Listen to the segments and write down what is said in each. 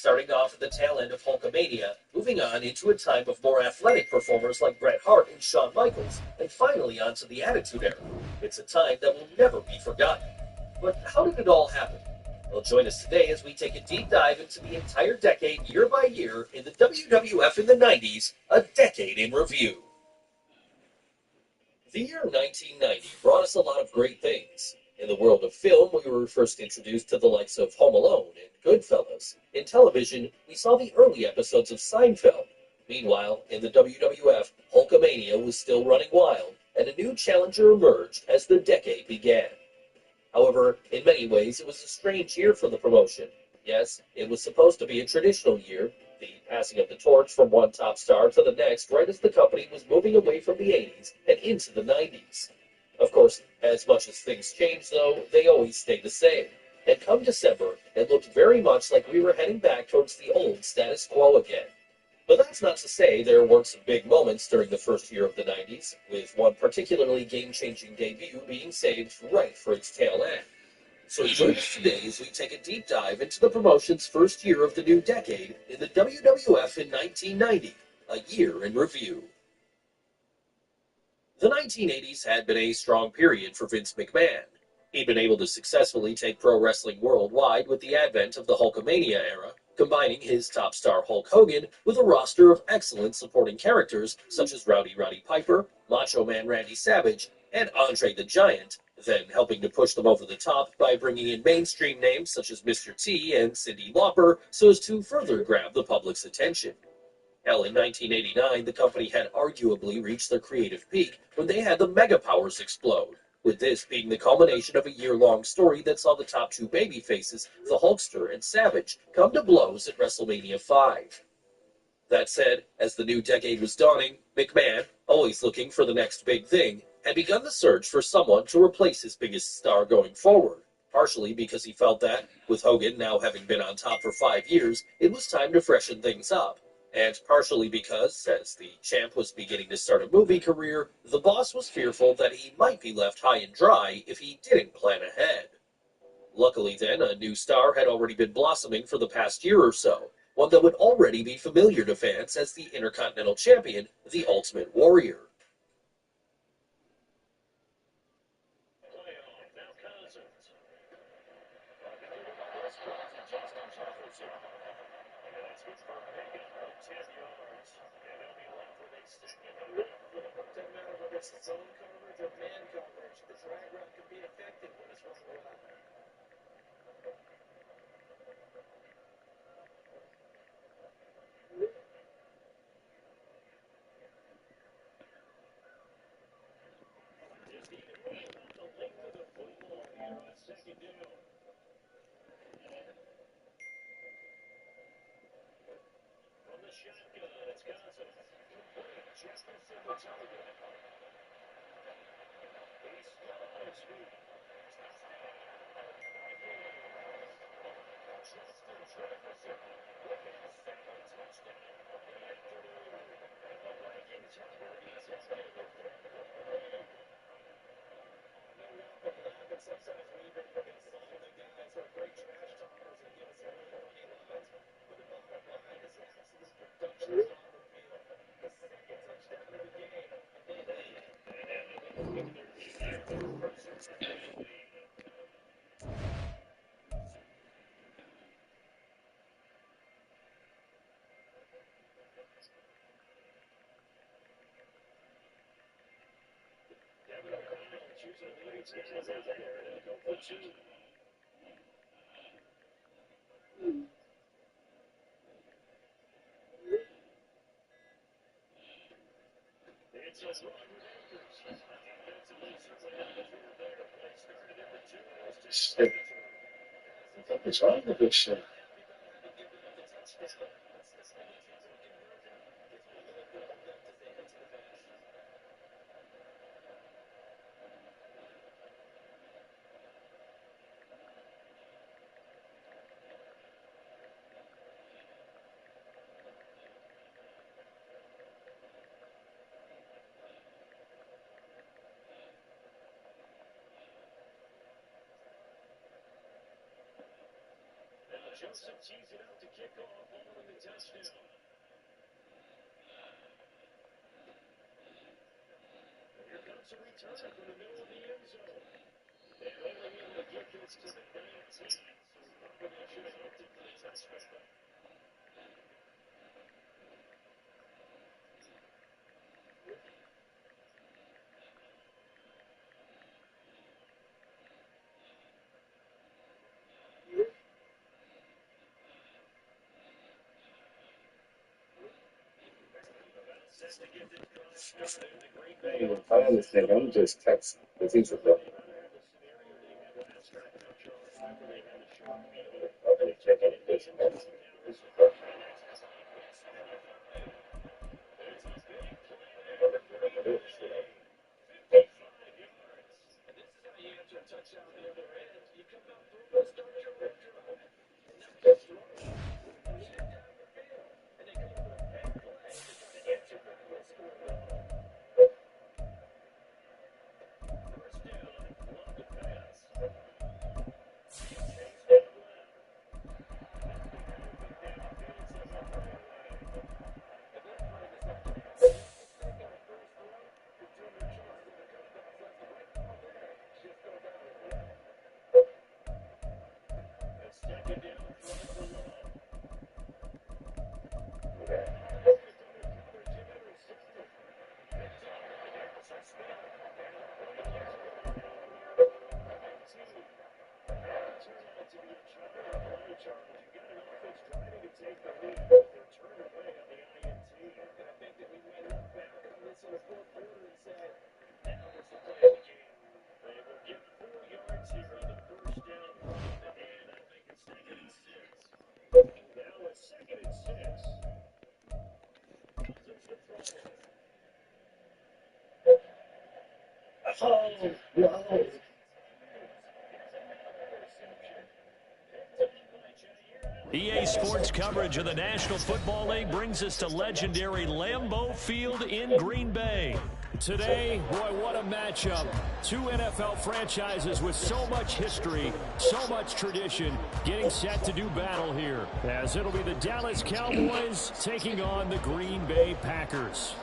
starting off at the tail end of Hulkamania, moving on into a time of more athletic performers like Bret Hart and Shawn Michaels, and finally onto the Attitude Era. It's a time that will never be forgotten. But how did it all happen? Well, join us today as we take a deep dive into the entire decade, year by year, in the WWF in the 90s, a decade in review. The year 1990 brought us a lot of great things. In the world of film, we were first introduced to the likes of Home Alone and Goodfellas. In television, we saw the early episodes of Seinfeld. Meanwhile, in the WWF, Hulkamania was still running wild, and a new challenger emerged as the decade began. However, in many ways, it was a strange year for the promotion. Yes, it was supposed to be a traditional year, the passing of the torch from one top star to the next right as the company was moving away from the 80s and into the 90s. Of course, as much as things changed, though, they always stayed the same. And come December, it looked very much like we were heading back towards the old status quo again. But that's not to say there weren't some big moments during the first year of the 90s, with one particularly game-changing debut being saved right for its tail end. So join us today as we take a deep dive into the promotion's first year of the new decade in the WWF in 1990, a year in review. The 1980s had been a strong period for Vince McMahon. He'd been able to successfully take pro wrestling worldwide with the advent of the Hulkamania era, combining his top star Hulk Hogan with a roster of excellent supporting characters such as Rowdy Roddy Piper, Macho Man Randy Savage, and Andre the Giant, then helping to push them over the top by bringing in mainstream names such as Mr. T and Cyndi Lauper so as to further grab the public's attention. Hell, in 1989, the company had arguably reached their creative peak when they had the Mega Powers explode, with this being the culmination of a year-long story that saw the top two babyfaces, the Hulkster and Savage, come to blows at WrestleMania 5. That said, as the new decade was dawning, McMahon, always looking for the next big thing, had begun the search for someone to replace his biggest star going forward, partially because he felt that, with Hogan now having been on top for 5 years, it was time to freshen things up, and partially because, as the champ was beginning to start a movie career, the boss was fearful that he might be left high and dry if he didn't plan ahead. Luckily then, a new star had already been blossoming for the past year or so, one that would already be familiar to fans as the Intercontinental Champion, the Ultimate Warrior. Shit, what's wrong with this shit? Joseph tees it out to kick off. If I understand, I'm just texting because he's a brother. Oh, no. EA Sports coverage of the National Football League brings us to legendary Lambeau Field in Green Bay. Today, boy, what a matchup. Two NFL franchises with so much history, so much tradition, getting set to do battle here, as it'll be the Dallas Cowboys taking on the Green Bay Packers.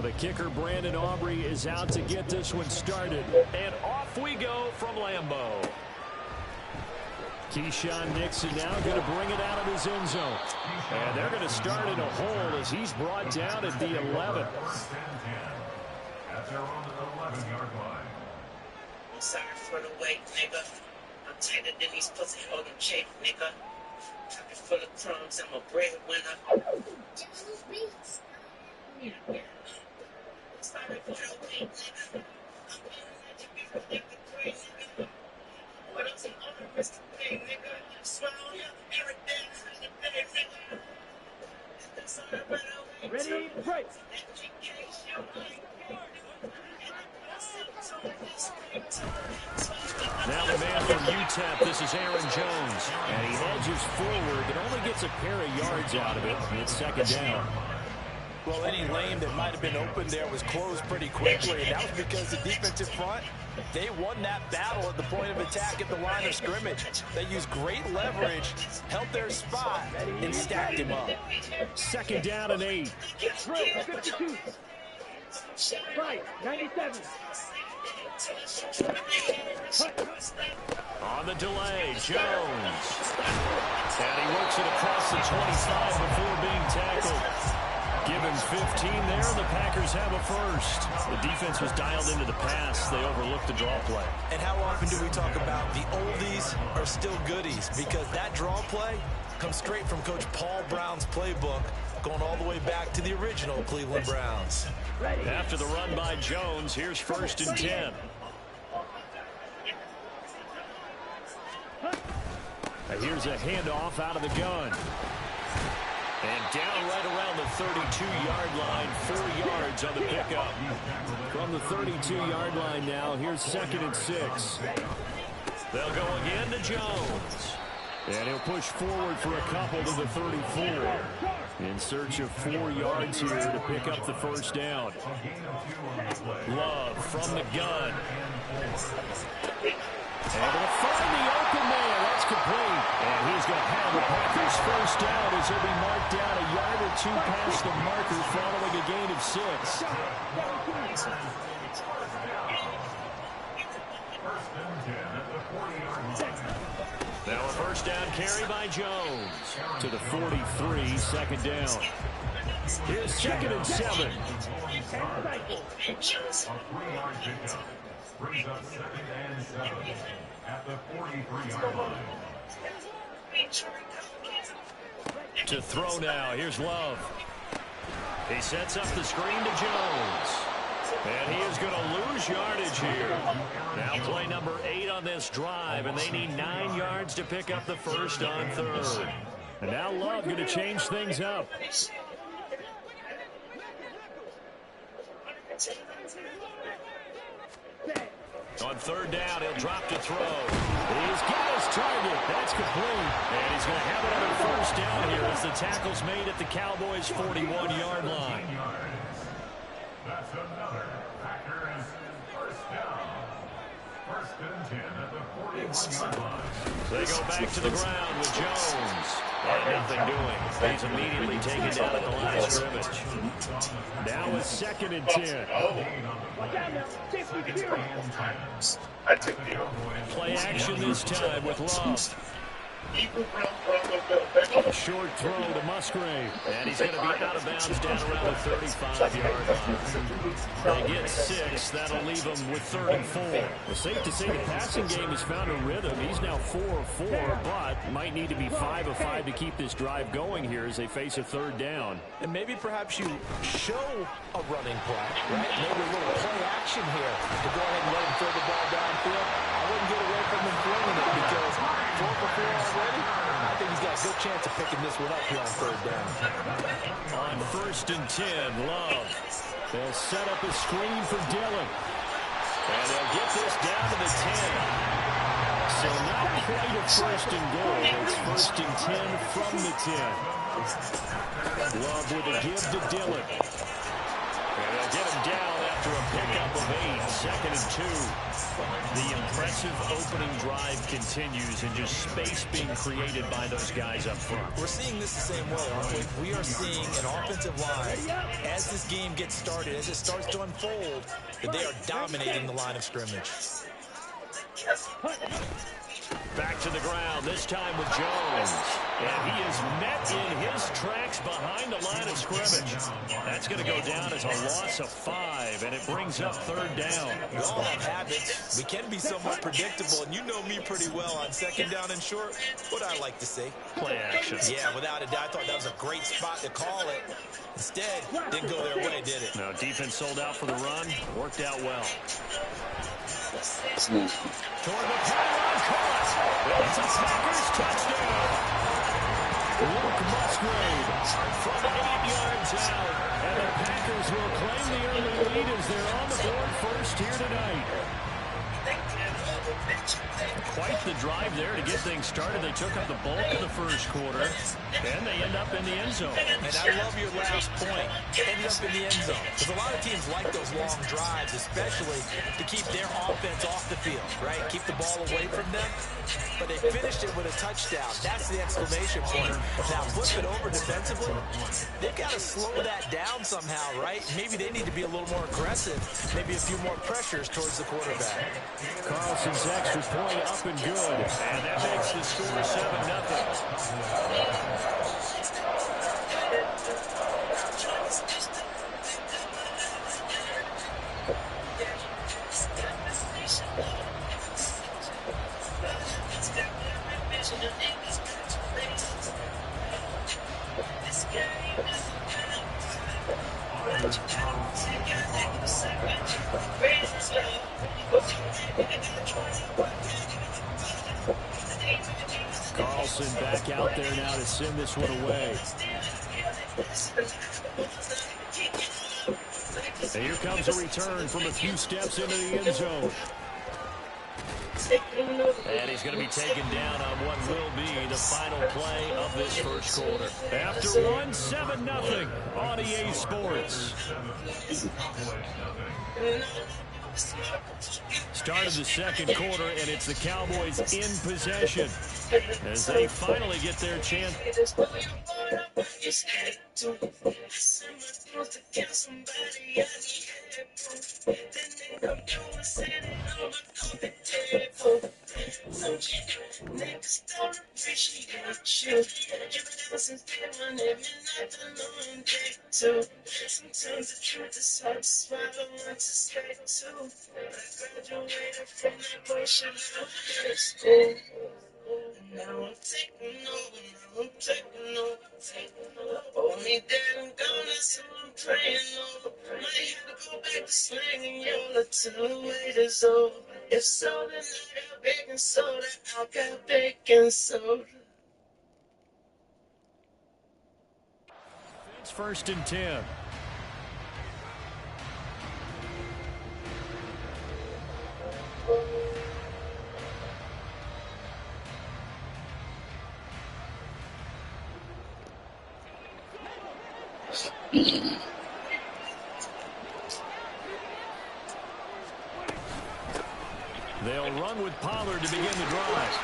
The kicker, Brandon Aubrey, is out to get this one started. And off we go from Lambeau. Keyshawn Nixon now going to bring it out of his end zone. And they're going to start in a hole as he's brought down at the 11. At their own 11-yard line. I'm sorry for the wait, nigga. I'm tighter than these pussy holding shape, nigga. Pocket full of crumbs, I'm a breadwinner. Just who's beats? Yeah. Sorry for the wait, nigga. I'm gonna let you be predicted crazy, nigga. What else am I gonna risk to pay, nigga? Swallow you every day, nigga. Sorry for the wait. Ready, break. Now the man from UTEP, this is Aaron Jones. And he edges forward, but only gets a pair of yards out of it. It's second down. Well, any lane that might have been open there was closed pretty quickly, and that was because the defensive front, they won that battle at the point of attack at the line of scrimmage. They used great leverage, held their spot, and stacked him up. Second down and 8. Drill, 52. Right, 97. On the delay, Jones. And he works it across the 25 before being tackled. Give him 15 there, and the Packers have a first. The defense was dialed into the pass. They overlooked the draw play. And how often do we talk about the oldies are still goodies? Because that draw play comes straight from Coach Paul Brown's playbook, going all the way back to the original Cleveland Browns. After the run by Jones, here's first and 10. Here's a handoff out of the gun. And down right around the 32-yard line, 4 yards on the pickup. From the 32-yard line now, here's 2nd and 6. They'll go again to Jones. And he'll push forward for a couple to the 34. In search of 4 yards here to pick up the first down. Love from the gun. And going to find the open man. That's complete. And he's going to have the Packers first down as he'll be marked down a yard or two past the marker following a gain of 6. Now a first down carry by Jones to the 43, 2nd down. Here's 2nd and 7. Brings up 2nd and 7 at the 43-yard line. To throw now. Here's Love. He sets up the screen to Jones. And he is going to lose yardage here. Now play number 8 on this drive, and they need 9 yards to pick up the first on 3rd. And now Love going to change things up. On 3rd down, he'll drop to throw. He's got his target. That's complete. And he's going to have another first down here as the tackle's made at the Cowboys' 41-yard line. That's another Packers first down. 1st and 10 at the 41-yard line. They go back to the ground with Jones. And nothing doing. He's immediately taken down at the line of scrimmage. Now it's 2nd and 10. I took the Play action this time with Love. A short throw to Musgrave. And he's going to be out of bounds down around the 35-yard line. They get 6. That'll leave them with 3rd and 4. Well, safe to say the passing game has found a rhythm. He's now 4 of 4, but might need to be 5 of 5 to keep this drive going here as they face a 3rd down. And maybe perhaps you show a running play, right? Maybe a little play action here to go ahead and let him throw the ball downfield. I wouldn't get away from him throwing it because 4 for 4 already. I think he's got a good chance of picking this one up here on 3rd down. On 1st and 10, Love. They'll set up a screen for Dillon. And they'll get this down to the 10. So not quite a 1st and goal. It's 1st and 10 from the 10. Love with a give to Dillon. And they'll get him down after a pickup of 8. 2nd and 2. The impressive opening drive continues and just space being created by those guys up front. We're seeing this the same way, aren't we? We are seeing an offensive line, as this game gets started, as it starts to unfold, that they are dominating the line of scrimmage. Back to the ground, this time with Jones. And he is met in his tracks behind the line of scrimmage. That's going to go down as a loss of 5, and it brings up 3rd down. We all have habits. We can be somewhat predictable, and you know me pretty well on 2nd down and short. What I like to say? Play action. Yeah, without a doubt, I thought that was a great spot to call it. Instead, didn't go their way, did it? No, defense sold out for the run. Worked out well. Toward the pylon, caught. It's a Packers touchdown. Luke Musgrave from 8 yards out. And the Packers will claim the early lead as they're on the board first here tonight. Quite the drive there to get things started. They took up the bulk of the first quarter, and they end up in the end zone. And I love your last point. Ended up in the end zone. Because a lot of teams like those long drives, especially to keep their offense off the field, right? Keep the ball away from them. But they finished it with a touchdown. That's the exclamation point. Now flip it over defensively. They've got to slow that down somehow, right? Maybe they need to be a little more aggressive. Maybe a few more pressures towards the quarterback. Carlson's extra point up and good. And that makes the score 7-0. there now to send this one away. And here comes a return from a few steps into the end zone. And he's going to be taken down on what will be the final play of this first quarter. After one, 7-0 on EA Sports. Start of the second quarter, and it's the Cowboys in possession as they finally get their chance. Sometimes the truth is hard to swallow and to say too. I graduated from that bullshit high school. Now I'm taking over. Hold me down, I'm gone, that's who I'm praying over. Might have to go back to slanging YOLO till the wait is over. If so, then I got baking soda. I got baking soda. It's 1st and 10. They'll run with Pollard to begin the drive.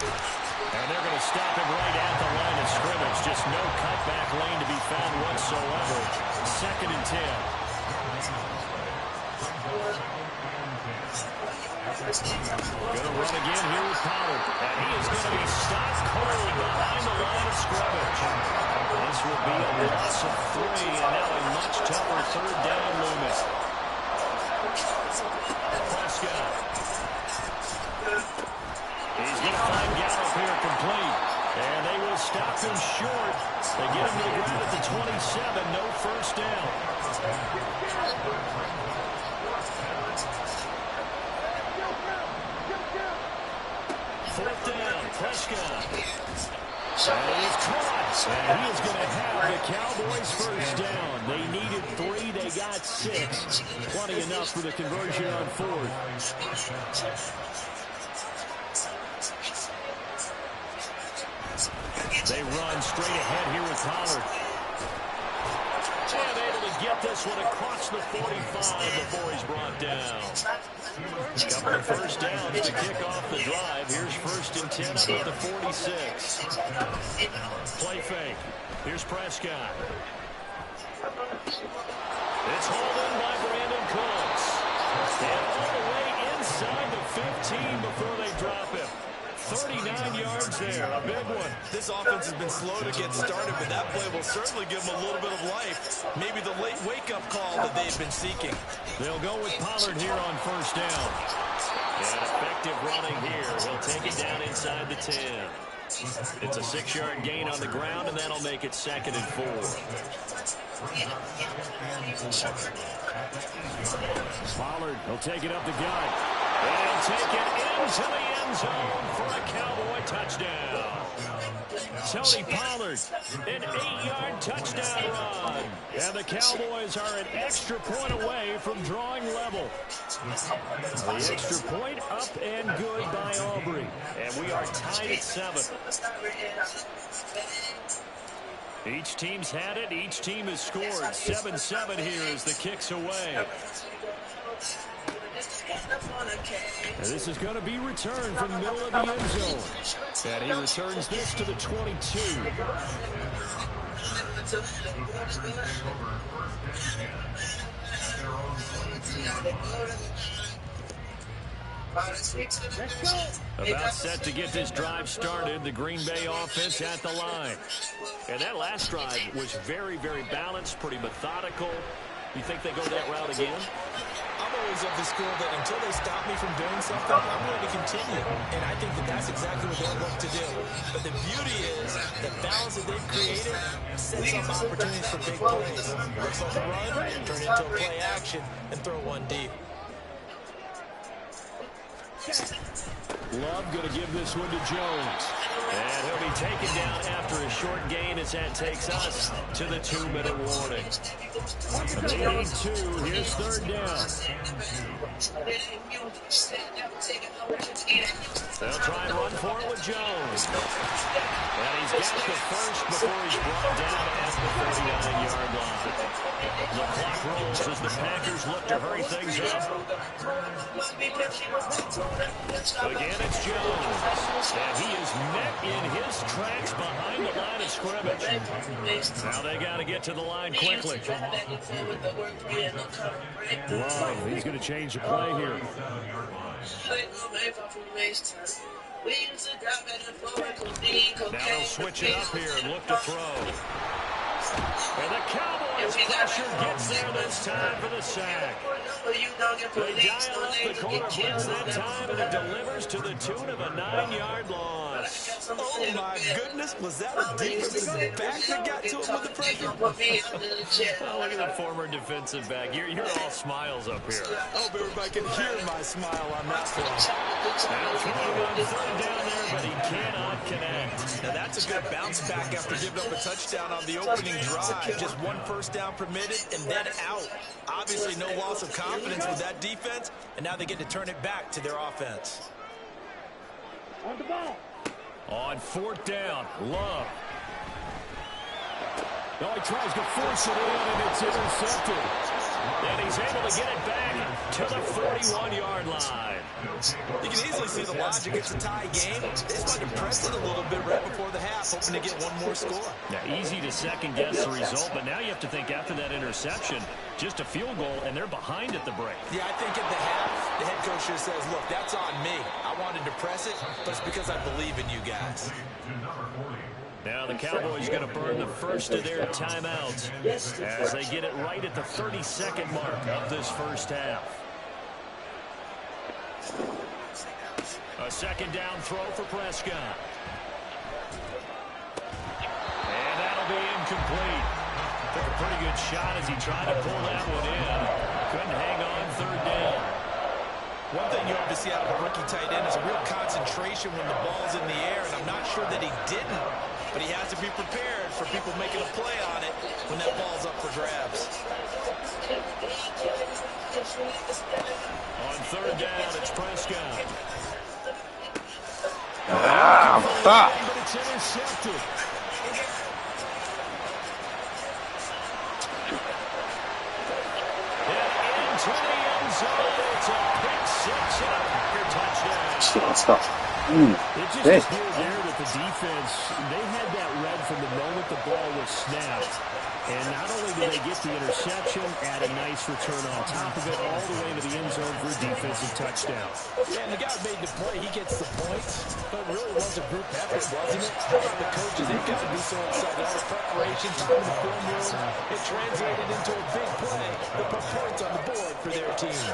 And they're going to stop him right at the line of scrimmage. Just no cutback lane to be found whatsoever. 2nd and 10. Going to run again here with Pollard. And he is going to be stopped cold behind the line of scrimmage. This will be a loss of 3, and now a much tougher 3rd down looming. Prescott. He's going to find Gallup here complete. And they will stop him short. They get him to the ground at the 27. No first down. 4th down. Prescott. And he's caught. And he is going to have the Cowboys first down. They needed 3. They got 6. Plenty enough for the conversion on 4th. They run straight ahead here with Pollard. And able to get this one across the 45 before he's brought down. Couple of first downs to kick off the drive. Here's 1st and 10 out of the 46. Play fake. Here's Prescott. It's hauled in by Brandon Cooks. And all the way inside the 15 before they drop him. 39 yards there, a big one. This offense has been slow to get started, but that play will certainly give them a little bit of life. Maybe the late wake-up call that they've been seeking. They'll go with Pollard here on first down. And effective running here. He'll take it down inside the 10. It's a 6-yard gain on the ground, and that'll make it 2nd and 4. Pollard, he'll take it up the gut. And he'll take it into the end zone for a Cowboy touchdown. Tony Pollard, an 8-yard touchdown run. And the Cowboys are an extra point away from drawing level. The extra point up and good by Aubrey. And we are tied at 7. Each team's had it. Each team has scored. 7-7 here as the kick's away. And this is going to be returned from the middle of the end zone. And he returns this to the 22. About set to get this drive started. The Green Bay offense at the line. And that last drive was very, very balanced, pretty methodical. You think they go that route again? I'm always of the school that until they stop me from doing something, I'm going to continue. And I think that that's exactly what they'll look to do. But the beauty is the balance that they've created sets up opportunities for big plays. Looks like a run, turn it into a play action, and throw one deep. Love going to give this one to Jones. And he'll be taken down after a short gain as that takes us to the 2-minute warning. They need 2. Here's 3rd down. They'll try and run for it with Jones. And he's got the first before he's brought down at the 39-yard line. The clock rolls as the Packers look to hurry things up. Again, it's Jones. And he is met in his tracks behind the line of scrimmage. Now they got to get to the line quickly. Wow, he's going to change the play here. Now they'll switch it up here and look to throw. And the Cowboys pressure gets there this time for the sack. They dial up the corner blitz that time, and it delivers to the tune of a 9-yard loss. Oh, my goodness. Was that a defensive back that got to him with the pressure? Oh, look at the former defensive back. You're all smiles up here. I hope everybody can hear my smile on that one. Now throwing on 3rd down there, but he cannot connect. Now that's a good bounce back after giving up a touchdown on the opening drive. Just 1 first down permitted and then out. Obviously no loss of confidence with that defense, and now they get to turn it back to their offense. On the ball. On 4th down, Love. Oh, he tries to force it in, and it's intercepted. And he's able to get it back to the 41-yard line. You can easily see the logic. It's a tie game. They just wanted to press it a little bit right before the half, hoping to get one more score. Now, easy to second-guess the result, but now you have to think after that interception, just a field goal, and they're behind at the break. Yeah, I think at the half, the head coach just says, look, that's on me. I wanted to press it, but it's because I believe in you guys. Now the Cowboys going to burn the first of their timeouts as they get it right at the 32nd mark of this first half. A 2nd down throw for Prescott. And that'll be incomplete. Took a pretty good shot as he tried to pull that one in. Couldn't hang on 3rd down. One thing you have to see out of a rookie tight end is a real concentration when the ball's in the air, and I'm not sure that he didn't, but he has to be prepared for people making a play on it when that ball's up for grabs. On 3rd down, it's Prescott. Stop. But it's intercepted. And into the end zone, it's a pick 6 and a Packer touchdown. Stop. It just appeared there that the defense, they had that read from the moment the ball was snapped. And not only did they get the interception, add a nice return on top of it, all the way to the end zone for a defensive touchdown. Yeah, and the guy made the play. He gets the points. But it really was a group effort, wasn't it? The coaches, they've got to be so excited. All the preparation, time in the film room, it translated into a big play that put points on the board for their team.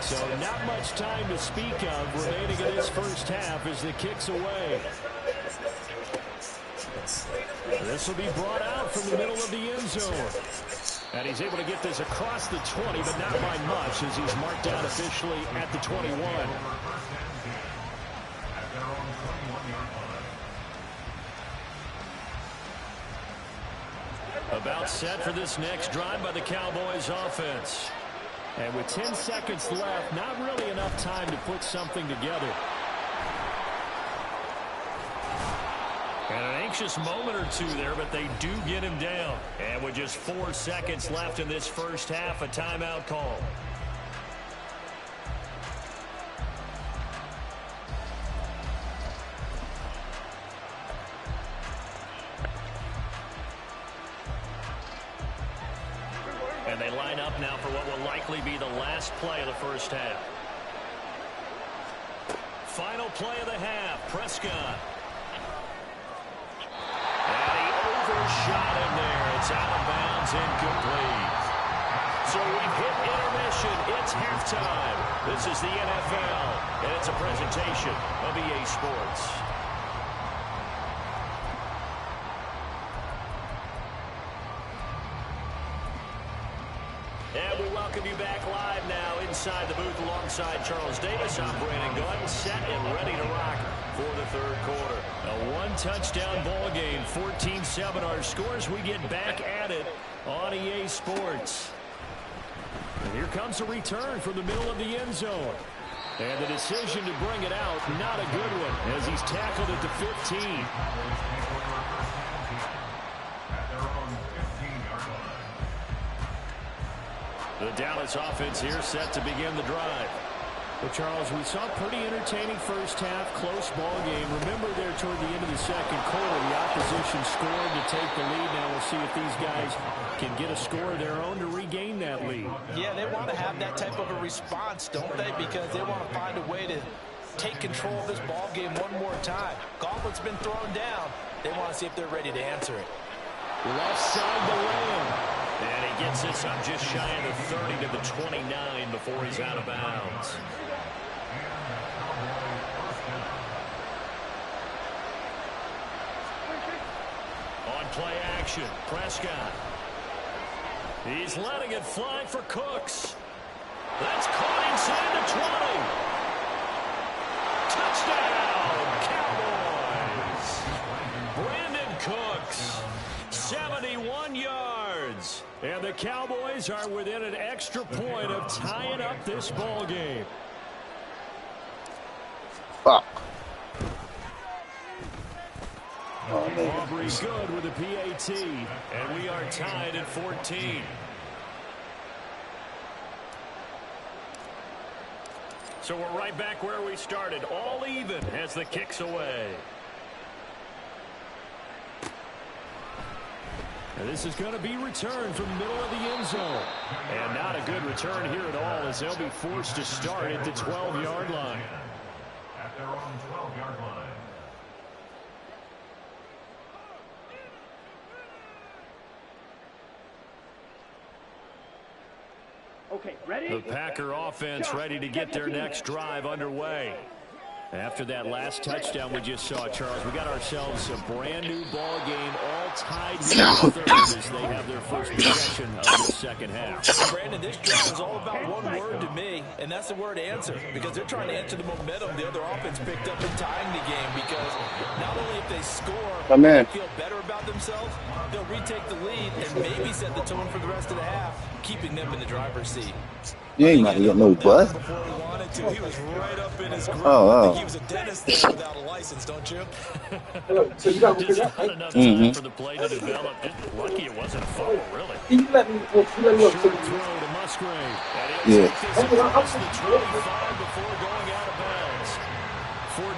So not much time to speak of remaining in this first half as the kick's away. This will be brought out from the middle of the end zone. And he's able to get this across the 20, but not by much as he's marked down officially at the 21. About set for this next drive by the Cowboys offense. And with 10 seconds left, not really enough time to put something together. And an anxious moment or two there, but they do get him down. And with just 4 seconds left in this first half, a timeout call. And they line up now for what will likely be the last play of the first half. Final play of the half, Prescott. And he overshot him there. It's out of bounds, incomplete. So we've hit intermission. It's halftime. This is the NFL, and it's a presentation of EA Sports. And we welcome you back live now inside inside the booth alongside Charles Davis. I'm Brandon Gordon, set and ready to rock for the third quarter. A one-touchdown ball game, 14-7 our scores. We get back at it on EA Sports. And here comes a return from the middle of the end zone. And the decision to bring it out, not a good one, as he's tackled at the 15. The Dallas offense here set to begin the drive. Well, Charles, we saw a pretty entertaining first half, close ball game. Remember there toward the end of the second quarter, the opposition scored to take the lead. Now we'll see if these guys can get a score of their own to regain that lead. Yeah, they want to have that type of a response, don't they? Because they want to find a way to take control of this ball game one more time. Gauntlet's been thrown down. They want to see if they're ready to answer it. Left side the Lamb. And he gets this up just shy of the 30 to the 29 before he's out of bounds. On play action, Prescott. He's letting it fly for Cooks. That's caught inside the 20. Touchdown, Cowboys. Brandon Cooks, 71 yards. And the Cowboys are within an extra point of tying up this ball game. Fuck. Aubrey good with a PAT, and we are tied at 14. So we're right back where we started, all even as the kick's away. And this is going to be returned from the middle of the end zone. And not a good return here at all, as they'll be forced to start at the 12-yard line. At their own 12-yard line. Okay, ready? The Packer offense ready to get their next drive underway. After that last touchdown we just saw, Charles, we got ourselves a brand new ball game, all tied here in the third as they have their first possession of the second half. Brandon, this drive is all about one word to me, and that's the word answer, because they're trying to answer the momentum the other offense picked up in tying the game, because not only if they score, they feel better about themselves, they'll retake the lead and maybe set the tone for the rest of the half, keeping them in the driver's seat. You ain't about to get no butt. Before he wanted to, he was right up in his group. Oh. I think he was a dentist there without a license, don't you? So you got Just not enough time for the play to develop. Just lucky it wasn't a foul, really. You let me Short throw to Musgrave. And he'll take this across the 25 before going out of bounds.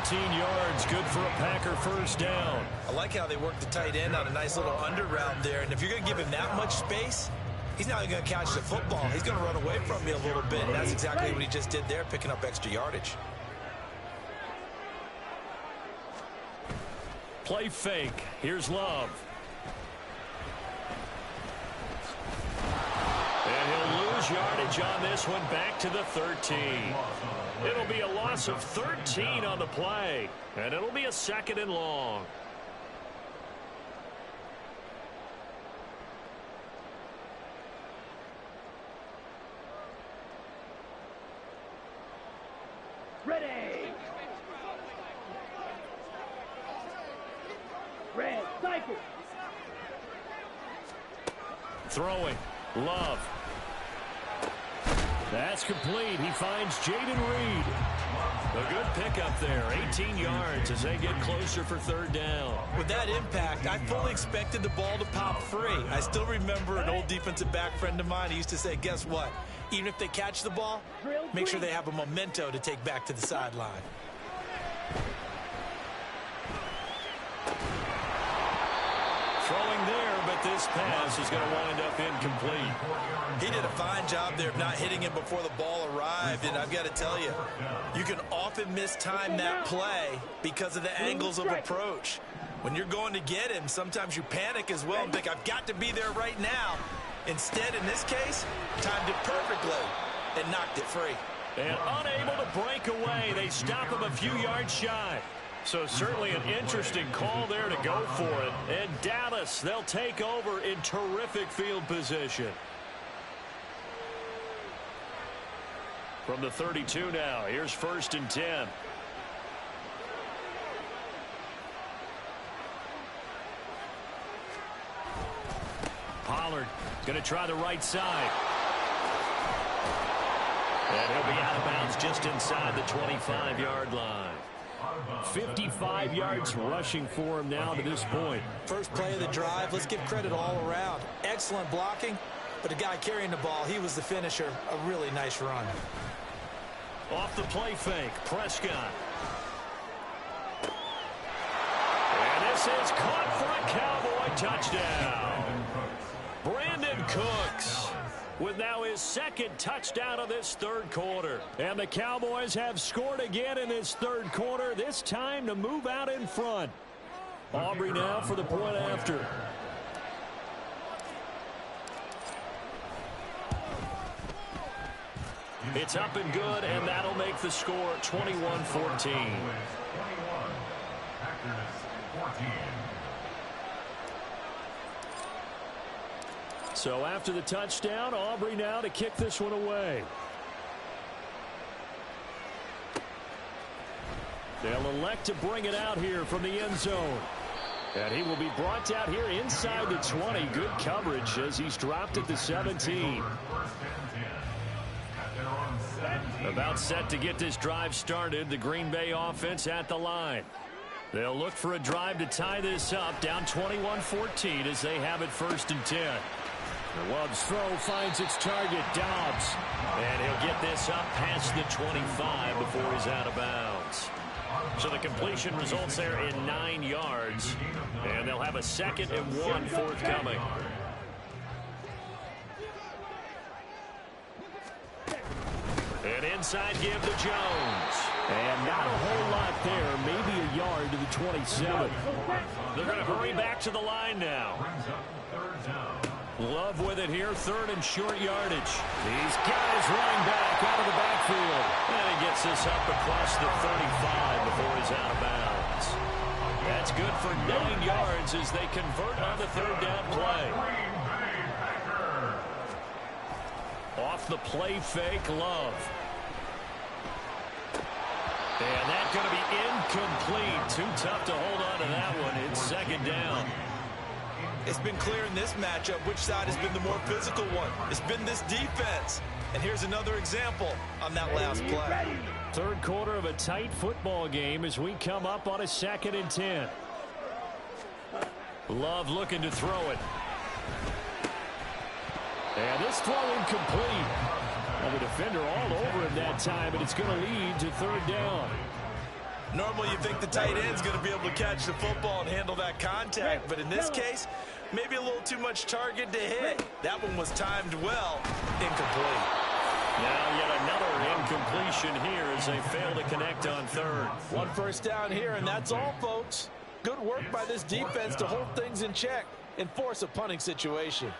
14 yards, good for a Packer first down. I like how they work the tight end on a nice little under route there. And if you're going to give him that much space, he's not going to catch the football. He's going to run away from me a little bit. And that's exactly what he just did there, picking up extra yardage. Play fake. Here's Love. And he'll lose yardage on this one, back to the 13. It'll be a loss of 13 on the play. And it'll be a second and long. ready. Red, cycle. Throwing. Love. That's complete. He finds Jaden Reed. A good pickup there. 18 yards as they get closer for third down. With that impact, I fully expected the ball to pop free. I still remember an old defensive back friend of mine. He used to say, guess what? Even if they catch the ball, make sure they have a memento to take back to the sideline. Throwing there, but this pass is going to wind up incomplete. He did a fine job there of not hitting him before the ball arrived, and I've got to tell you, you can often mistime that play because of the angles of approach. When you're going to get him, sometimes you panic as well and think, I've got to be there right now. Instead, in this case, timed it perfectly and knocked it free. And unable to break away, they stop him a few yards shy. So certainly an interesting call there to go for it. And Dallas, they'll take over in terrific field position. From the 32 now, here's 1st and 10. Pollard going to try the right side. And he'll be out of bounds just inside the 25-yard line. 55 yards rushing for him now to this point. First play of the drive, let's give credit all around. Excellent blocking, but the guy carrying the ball, he was the finisher. A really nice run. Off the play fake, Prescott. And this is caught for a Cowboy touchdown. Brandon Cooks with now his 2nd touchdown of this 3rd quarter. And the Cowboys have scored again in this 3rd quarter, this time to move out in front. Aubrey now for the point after. It's up and good, and that'll make the score 21-14. So after the touchdown, Aubrey now to kick this one away. They'll elect to bring it out here from the end zone. And he will be brought out here inside the 20. Good coverage as he's dropped at the 17. About set to get this drive started. The Green Bay offense at the line. They'll look for a drive to tie this up. Down 21-14 as they have it 1st and 10. Love's throw finds its target, Dobbs. And he'll get this up past the 25 before he's out of bounds. So the completion results there in 9 yards. And they'll have a 2nd and 1 forthcoming. And inside give to Jones. And not a whole lot there. Maybe a yard to the 27. They're going to hurry back to the line now. Love with it here, 3rd and short yardage. He's got his running back out of the backfield. And he gets this up across the 35 before he's out of bounds. That's good for 9 yards as they convert on the 3rd down play. Off the play fake, Love. And that's going to be incomplete. Too tough to hold on to that one. It's 2nd down. It's been clear in this matchup which side has been the more physical one. It's been this defense. And here's another example on that last play. 3rd quarter of a tight football game as we come up on a 2nd and 10. Love looking to throw it. And this throw incomplete. Well, the defender all over him that time, and it's going to lead to 3rd down. Normally you think the tight end's going to be able to catch the football and handle that contact, but in this case, maybe a little too much target to hit. That one was timed well. Incomplete. Now yet another incompletion here as they fail to connect on 3rd. 1 first down here, and that's all, folks. Good work by this defense to hold things in check and force a punting situation.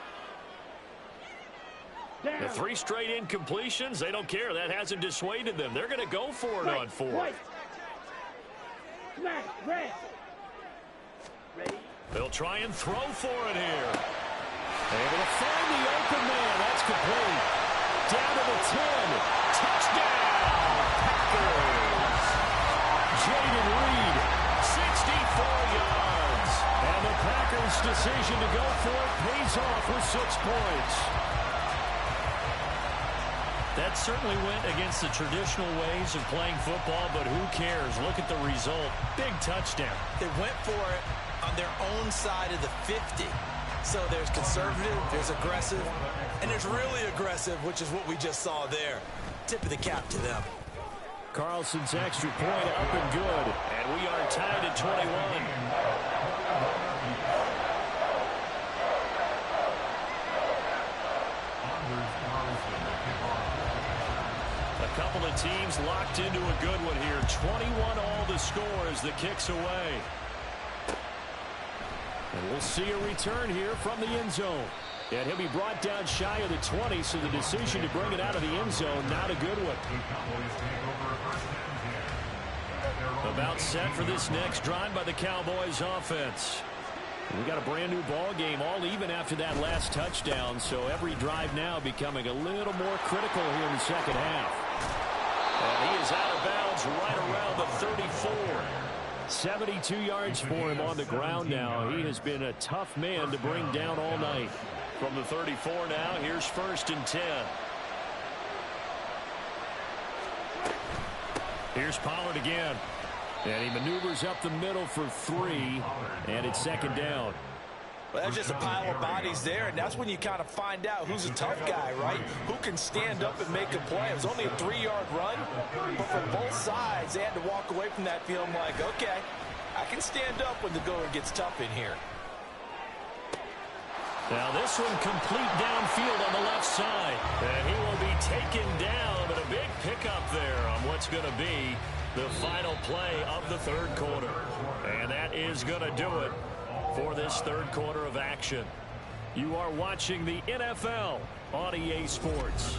The 3 straight incompletions, they don't care. That hasn't dissuaded them. They're going to go for it on 4th. They'll try and throw for it here. Able to find the open man. That's complete. Down to the 10. Touchdown, Packers. Jaden Reed, 64 yards. And the Packers' decision to go for it pays off with 6 points. That certainly went against the traditional ways of playing football, but who cares? Look at the result. Big touchdown. They went for it on their own side of the 50. So there's conservative, there's aggressive, and there's really aggressive, which is what we just saw there. Tip of the cap to them. Carlson's extra point up and good. And we are tied at 21. A couple of teams locked into a good one here. 21 all the score as the kick's away. And we'll see a return here from the end zone. And he'll be brought down shy of the 20, so the decision to bring it out of the end zone, not a good one. About set for this next drive by the Cowboys offense. We got a brand new ball game, all even after that last touchdown, so every drive now becoming a little more critical here in the second half. And he is out of bounds right around the 34. 72 yards for him on the ground now. He has been a tough man to bring down all night. From the 34 now, here's 1st and 10. Here's Pollard again. And he maneuvers up the middle for 3, and it's 2nd down. Well, that's just a pile of bodies there, and that's when you kind of find out who's a tough guy, right? Who can stand up and make a play. It was only a 3-yard run, but for both sides, they had to walk away from that feeling like, okay, I can stand up when the going gets tough in here. Now this one complete downfield on the left side. And he will be taken down, but a big pickup there on what's going to be the final play of the 3rd quarter. And that is going to do it for this 3rd quarter of action. You are watching the NFL on EA Sports.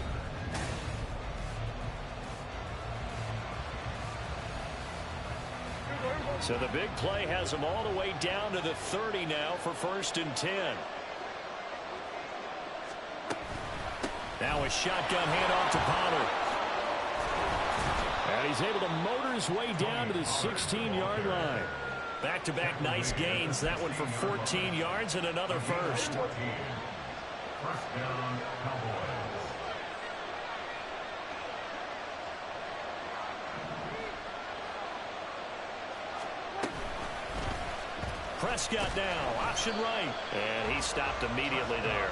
So the big play has them all the way down to the 30 now for 1st and 10. Now a shotgun handoff to Pollard. And he's able to motor his way down to the 16-yard line. Back-to-back nice gains. That one for 14 yards and another first. 1st down, Cowboys. Prescott now, option right. And he stopped immediately there.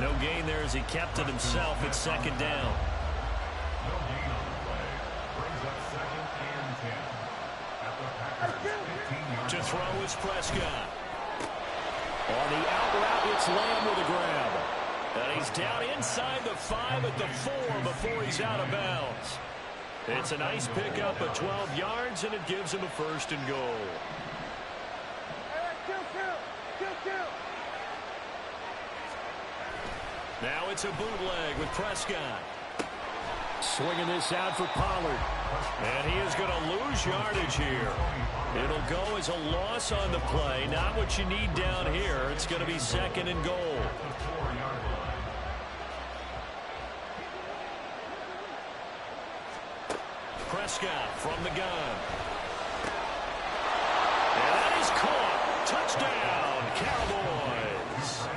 No gain there as he kept it himself at 2nd down. No gain on the play. Brings up 2nd and 10. At the Packers' 15-yard To throw is Prescott. On the out route, it's Lamb with a grab. And he's down inside the 5 at the 4 before he's out of bounds. It's a nice pickup of 12 yards, and it gives him a 1st and goal. Now it's a bootleg with Prescott. Swinging this out for Pollard. And he is going to lose yardage here. It'll go as a loss on the play. Not what you need down here. It's going to be 2nd and goal. Prescott from the gun. And that is caught. Touchdown, Cowboys.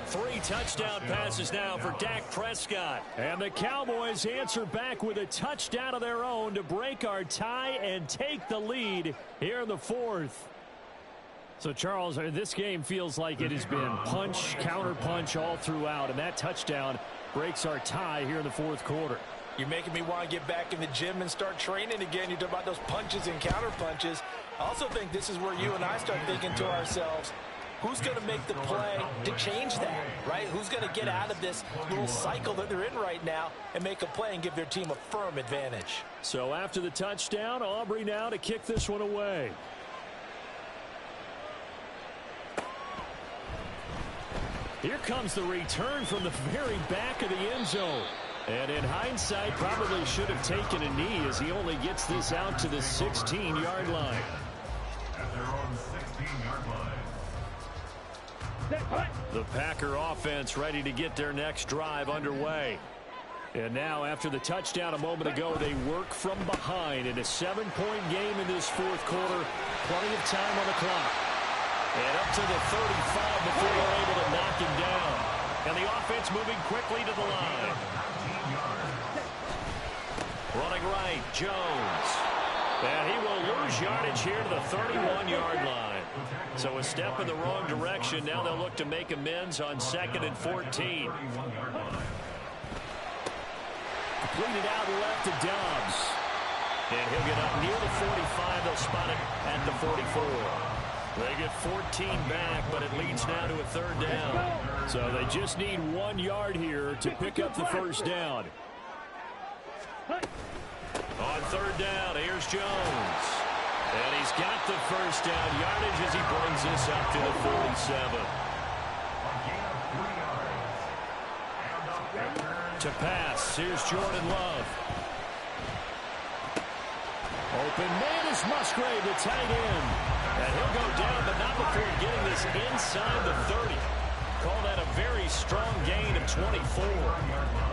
3 touchdown passes now for Dak Prescott. And the Cowboys answer back with a touchdown of their own to break our tie and take the lead here in the 4th. So, Charles, this game feels like it has been punch, counter-punch all throughout, and that touchdown breaks our tie here in the 4th quarter. You're making me want to get back in the gym and start training again. You talk about those punches and counter punches. I also think this is where you and I start thinking to ourselves, who's going to make the play to change that, right? Who's going to get out of this little cycle that they're in right now and make a play and give their team a firm advantage? So after the touchdown, Aubrey now to kick this one away. Here comes the return from the very back of the end zone. And in hindsight, probably should have taken a knee as he only gets this out to the 16-yard line. At their own 16-yard line. The Packer offense ready to get their next drive underway. And now, after the touchdown a moment ago, they work from behind in a 7-point game in this 4th quarter. Plenty of time on the clock. And up to the 35 before they're able to knock him down. And the offense moving quickly to the line. Running right, Jones. And he will lose yardage here to the 31-yard line. So a step in the wrong direction. Now they'll look to make amends on 2nd and 14. Completed out left to Dobbs. And he'll get up near the 45. They'll spot it at the 44. They get 14 back, but it leads now to a 3rd down. So they just need 1 yard here to pick up the 1st down. On 3rd down, here's Jones. And he's got the 1st down yardage as he brings this up to the 47. To pass, here's Jordan Love. Open man is Musgrave, the tight end. And he'll go down, but not before getting this inside the 30. Call that a very strong gain of 24.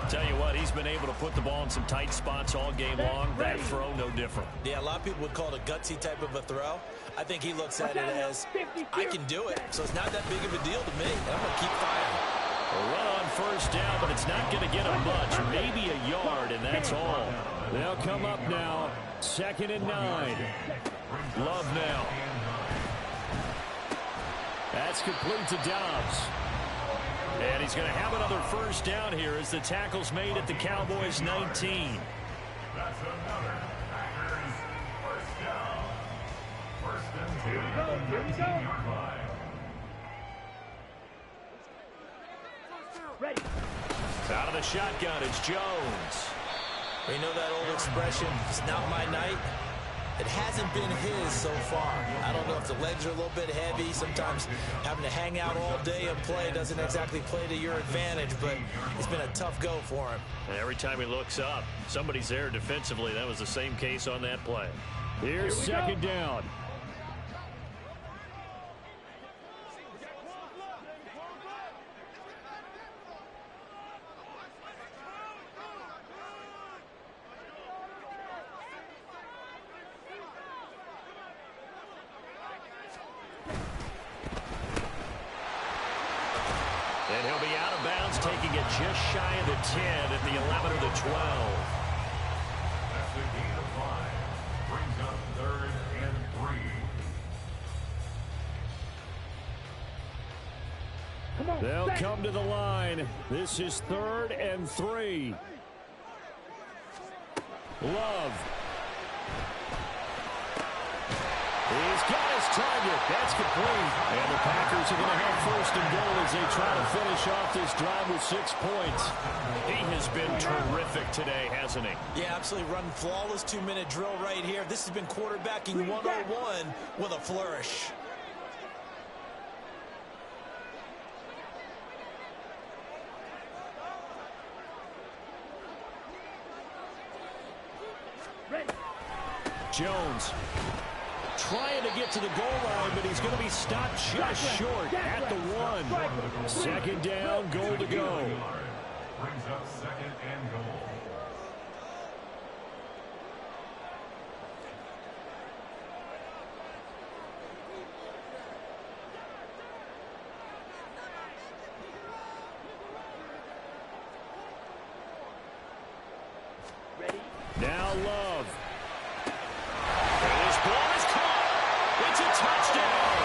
Tell you what, he's been able to put the ball in some tight spots all game long. That throw, no different. Yeah, a lot of people would call it a gutsy type of a throw. I think he looks at it as, I can do it, so it's not that big of a deal to me, and I'm going to keep firing. A run on first down, but it's not going to get him much. Maybe a yard, and that's all. They'll come up now, 2nd and 9. Love now. That's complete to Dobbs. And he's going to have another first down here as the tackle's made at the Cowboys' 19. That's another Packers first down. 1st and 10 at the 19-yard line. Ready. Out of the shotgun, it's Jones. You know that old expression, it's not my night? It hasn't been his so far. I don't know if the legs are a little bit heavy. Sometimes having to hang out all day and play doesn't exactly play to your advantage, but it's been a tough go for him. And every time he looks up, somebody's there defensively. That was the same case on that play. Here's 2nd down. And he'll be out of bounds, taking it just shy of the 10 at the 11 or the 12. That's a gain of 5. Brings up 3rd and 3. Come on. They'll come to the line. This is 3rd and 3. Love. He's got his target. That's complete. And the Packers are going to have 1st and goal as they try to finish off this drive with 6 points. He has been terrific today, hasn't he? Yeah, absolutely run flawless 2-minute drill right here. This has been quarterbacking 101 with a flourish. Ready. Jones trying to get to the goal line, but he's going to be stopped just short at the 1. 2nd down, goal to go. Brings up 2nd and goal. Ready. Now Love. This ball is caught. It's a touchdown.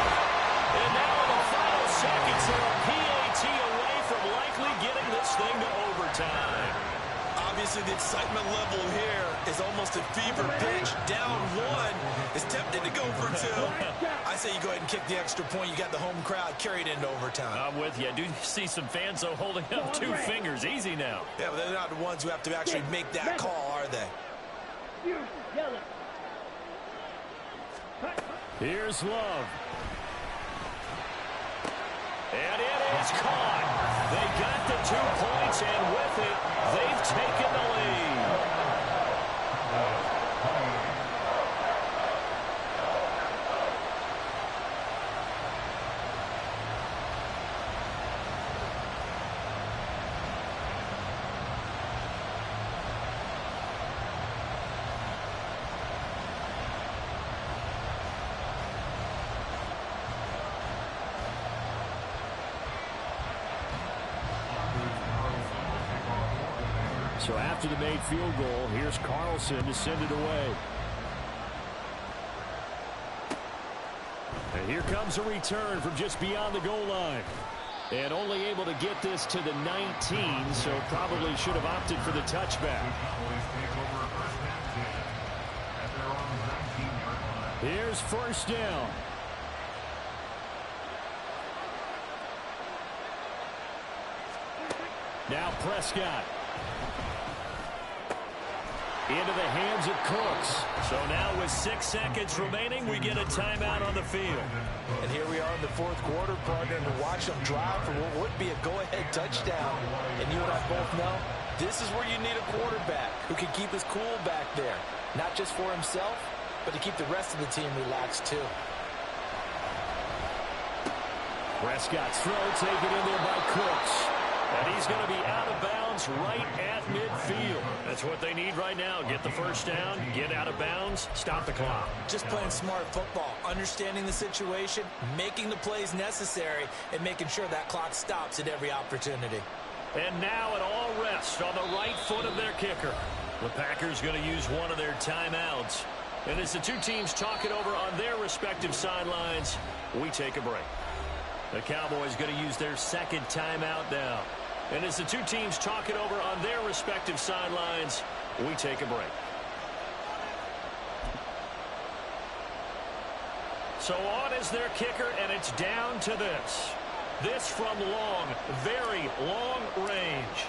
And now in the final seconds, they're a PAT away from likely getting this thing to overtime. Obviously, the excitement level here is almost a fever pitch. Down 1 is tempted to go for 2. I say you go ahead and kick the extra point. You got the home crowd carried into overtime. I'm with you. I do see some fans, though, holding up 2 fingers. Easy now. Yeah, but they're not the ones who have to actually make that call, are they? Yellow. Here's Love. And it is caught. They got the 2 points, and with it, they've taken the lead. So after the made field goal, here's Carlson to send it away. And here comes a return from just beyond the goal line. And only able to get this to the 19, so probably should have opted for the touchback. Here's 1st down. Now Prescott. Into the hands of Cooks. So now with 6 seconds remaining, we get a timeout on the field. And here we are in the 4th quarter, partner, to watch them drive for what would be a go-ahead touchdown. And you and I both know this is where you need a quarterback who can keep his cool back there. Not just for himself, but to keep the rest of the team relaxed too. Prescott's throw taken in there by Cooks. is going to be out of bounds right at midfield. That's what they need right now. Get the first down, get out of bounds, stop the clock. Just playing smart football, understanding the situation, making the plays necessary, and making sure that clock stops at every opportunity. And now it all rests on the right foot of their kicker. The Packers going to use one of their timeouts. And as the two teams talk it over on their respective sidelines, we take a break. The Cowboys going to use their second timeout now. And as the two teams talk it over on their respective sidelines, we take a break. So on is their kicker, and it's down to this. This from long, very long range.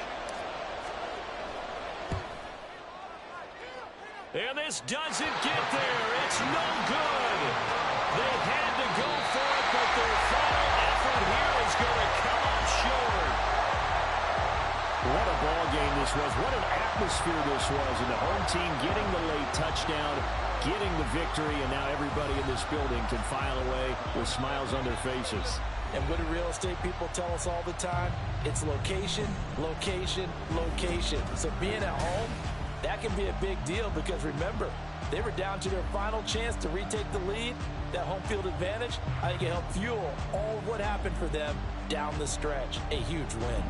And this doesn't get there. It's no good. They had to go for it, but their final effort here is going to come up short. What a ball game this was. What an atmosphere this was. And the home team getting the late touchdown, getting the victory, and now everybody in this building can file away with smiles on their faces. And what do real estate people tell us all the time? It's location, location, location. So being at home, that can be a big deal because, remember, they were down to their final chance to retake the lead. That home field advantage, I think it helped fuel all of what happened for them down the stretch. A huge win.